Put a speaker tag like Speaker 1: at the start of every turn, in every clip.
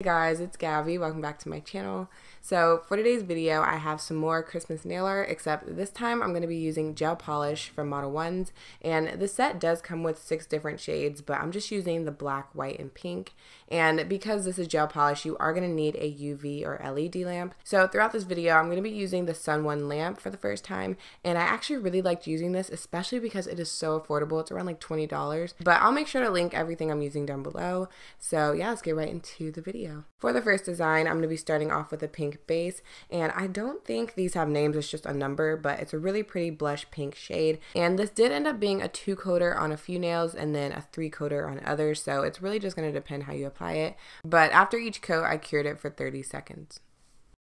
Speaker 1: Hey guys, it's Gabby. Welcome back to my channel. So for today's video, I have some more Christmas nail art, except this time I'm going to be using gel polish from Model 1s, and the set does come with 6 different shades, but I'm just using the black, white, and pink. And because this is gel polish, you are going to need a UV or LED lamp. So throughout this video, I'm going to be using the Sun 1 lamp for the first time, and I actually really liked using this, especially because it is so affordable. It's around like $20, but I'll make sure to link everything I'm using down below. So yeah, let's get right into the video. For the first design, I'm going to be starting off with a pink base, and I don't think these have names, it's just a number, but it's a really pretty blush pink shade. And this did end up being a 2-coater on a few nails and then a 3-coater on others, so it's really just going to depend how you apply it. But after each coat, I cured it for 30 seconds.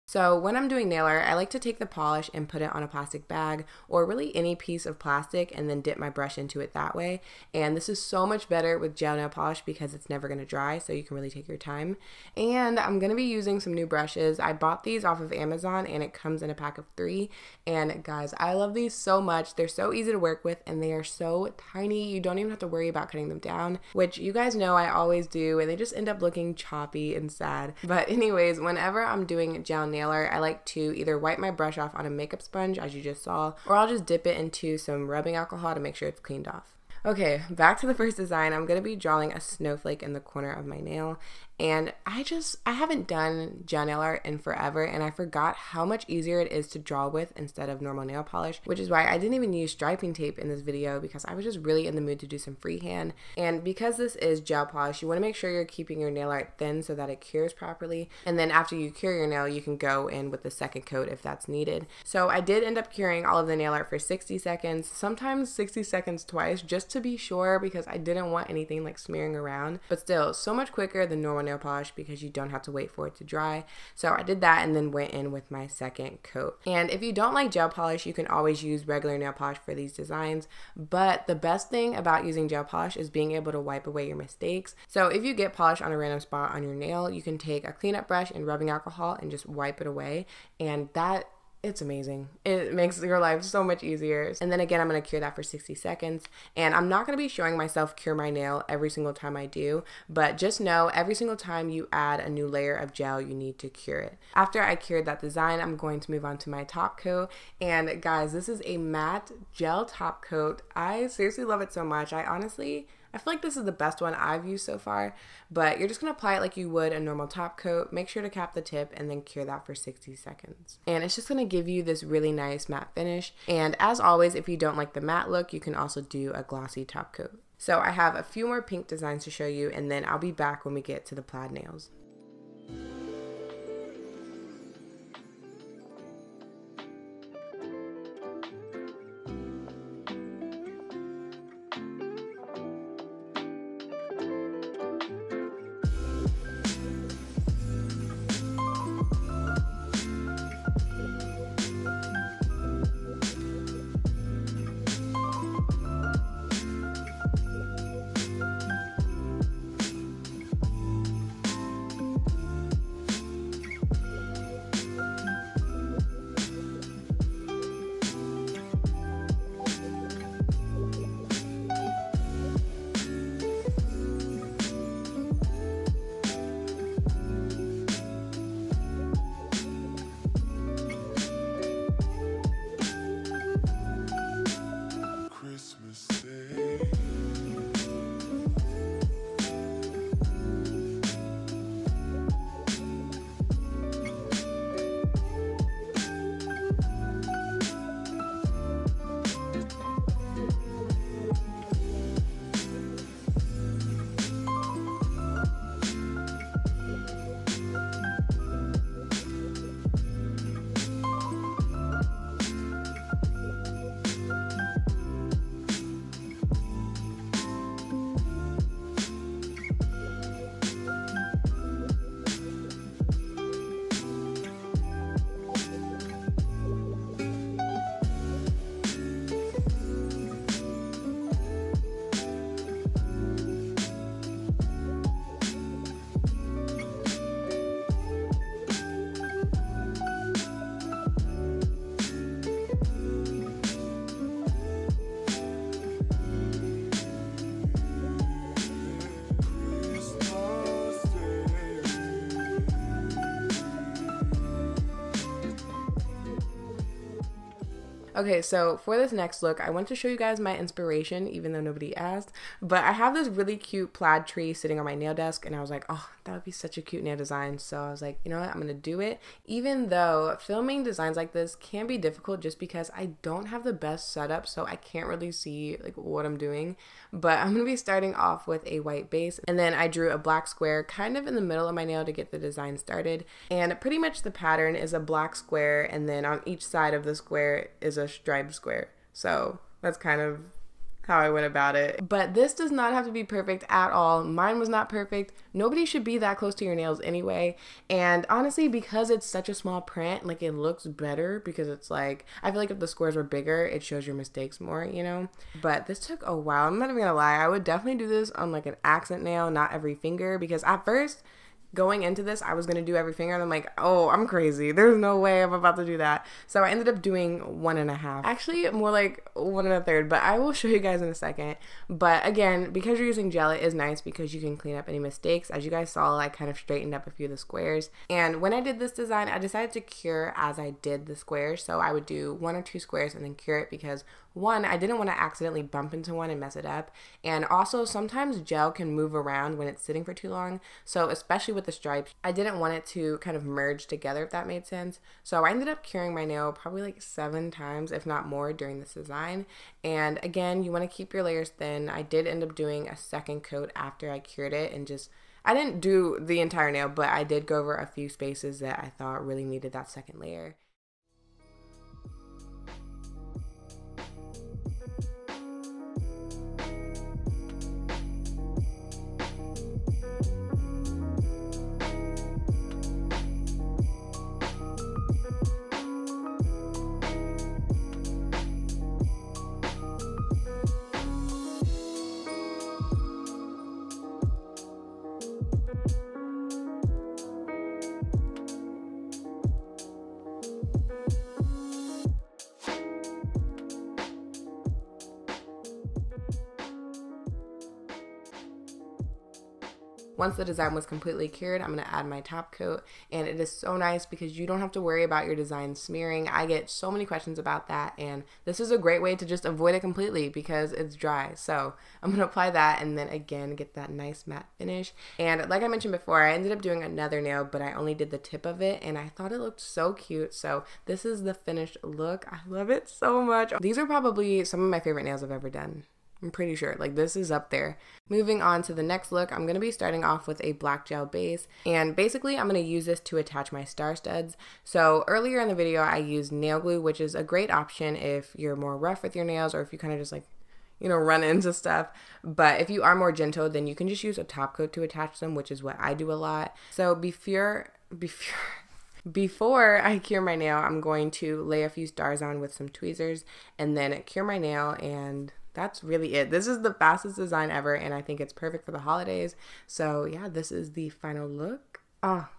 Speaker 1: So when I'm doing nail art, I like to take the polish and put it on a plastic bag or really any piece of plastic and then dip my brush into it that way. And this is so much better with gel nail polish because it's never going to dry, so you can really take your time. And I'm going to be using some new brushes. I bought these off of Amazon and it comes in a pack of 3. And guys, I love these so much. They're so easy to work with and they are so tiny. You don't even have to worry about cutting them down, which you guys know I always do, and they just end up looking choppy and sad. But anyways, whenever I'm doing gel nail art, I like to either wipe my brush off on a makeup sponge, as you just saw, or I'll just dip it into some rubbing alcohol to make sure it's cleaned off. Okay, back to the first design. I'm going to be drawing a snowflake in the corner of my nail, and I haven't done gel nail art in forever, and I forgot how much easier it is to draw with instead of normal nail polish, which is why I didn't even use striping tape in this video because I was just really in the mood to do some freehand. And because this is gel polish, you want to make sure you're keeping your nail art thin so that it cures properly, and then after you cure your nail, you can go in with the second coat if that's needed. So I did end up curing all of the nail art for 60 seconds, sometimes 60 seconds twice, just to be sure because I didn't want anything like smearing around, but still so much quicker than normal nail polish because you don't have to wait for it to dry. So I did that and then went in with my second coat. And if you don't like gel polish, you can always use regular nail polish for these designs, but the best thing about using gel polish is being able to wipe away your mistakes. So if you get polish on a random spot on your nail, you can take a cleanup brush and rubbing alcohol and just wipe it away, and it's amazing. It makes your life so much easier. And then again, I'm going to cure that for 60 seconds. And I'm not going to be showing myself cure my nail every single time I do, but just know every single time you add a new layer of gel, you need to cure it. After I cured that design, I'm going to move on to my top coat. And guys, this is a matte gel top coat. I seriously love it so much. I feel like this is the best one I've used so far, but you're just going to apply it like you would a normal top coat. Make sure to cap the tip and then cure that for 60 seconds. And it's just going to give you this really nice matte finish. And as always, if you don't like the matte look, you can also do a glossy top coat. So I have a few more pink designs to show you, and then I'll be back when we get to the plaid nails. Okay, so for this next look, I want to show you guys my inspiration, even though nobody asked. But I have this really cute plaid tree sitting on my nail desk, and I was like, oh, that would be such a cute nail design. So I was like, you know what, I'm going to do it. Even though filming designs like this can be difficult just because I don't have the best setup, so I can't really see like what I'm doing. But I'm going to be starting off with a white base, and then I drew a black square kind of in the middle of my nail to get the design started. And pretty much the pattern is a black square, and then on each side of the square is a striped square. So that's kind of how I went about it. But this does not have to be perfect at all. Mine was not perfect. Nobody should be that close to your nails anyway. And honestly, because it's such a small print, like it looks better because it's like, I feel like if the squares were bigger, it shows your mistakes more, you know? But this took a while. I'm not even gonna lie. I would definitely do this on like an accent nail, not every finger, because at first, going into this, I was going to do every finger, and I'm like, oh, I'm crazy. There's no way I'm about to do that. So I ended up doing 1.5. Actually, more like 1.3, but I will show you guys in a second. But again, because you're using gel, it is nice because you can clean up any mistakes. As you guys saw, I kind of straightened up a few of the squares. And when I did this design, I decided to cure as I did the squares. So I would do 1 or 2 squares and then cure it because one, I didn't want to accidentally bump into one and mess it up. And also, sometimes gel can move around when it's sitting for too long. So especially with the stripes, I didn't want it to kind of merge together, if that made sense. So I ended up curing my nail probably like 7 times, if not more, during this design. And again, you want to keep your layers thin. I did end up doing a second coat after I cured it, and just, I didn't do the entire nail, but I did go over a few spaces that I thought really needed that second layer. Once the design was completely cured, I'm going to add my top coat, and it is so nice because you don't have to worry about your design smearing. I get so many questions about that, and this is a great way to just avoid it completely because it's dry. So I'm going to apply that and then again get that nice matte finish. And like I mentioned before, I ended up doing another nail, but I only did the tip of it, and I thought it looked so cute. So this is the finished look. I love it so much. These are probably some of my favorite nails I've ever done. I'm pretty sure, like, this is up there. Moving on to the next look, I'm going to be starting off with a black gel base, and basically I'm going to use this to attach my star studs. So earlier in the video I used nail glue, which is a great option if you're more rough with your nails or if you kind of just like, you know, run into stuff. But if you are more gentle, then you can just use a top coat to attach them, which is what I do a lot. So before I cure my nail, I'm going to lay a few stars on with some tweezers and then cure my nail, and that's really it. This is the fastest design ever, and I think it's perfect for the holidays. So yeah, this is the final look.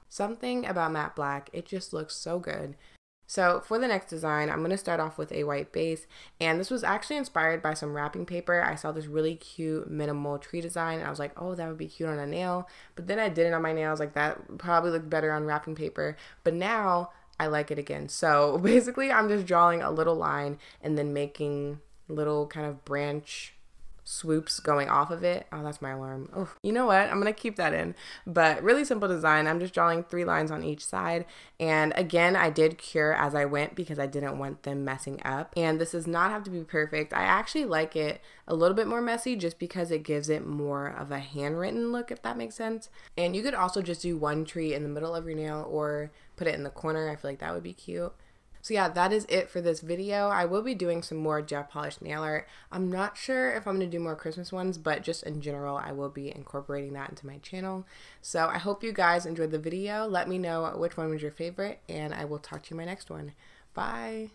Speaker 1: Something about matte black, it just looks so good. So for the next design, I'm going to start off with a white base, and this was actually inspired by some wrapping paper. I saw this really cute minimal tree design, and I was like, oh, that would be cute on a nail. But then I did it on my nails, like that probably looked better on wrapping paper. But now I like it again. So basically I'm just drawing a little line and then making little kind of branch swoops going off of it. Oh, that's my alarm. Oh, you know what? I'm gonna keep that in. But really simple design. I'm just drawing 3 lines on each side. And again, I did cure as I went because I didn't want them messing up. And this does not have to be perfect. I actually like it a little bit more messy just because it gives it more of a handwritten look, if that makes sense. And you could also just do one tree in the middle of your nail or put it in the corner. I feel like that would be cute. So yeah, that is it for this video. I will be doing some more gel polish nail art. I'm not sure if I'm going to do more Christmas ones, but just in general, I will be incorporating that into my channel. So I hope you guys enjoyed the video. Let me know which one was your favorite, and I will talk to you in my next one. Bye!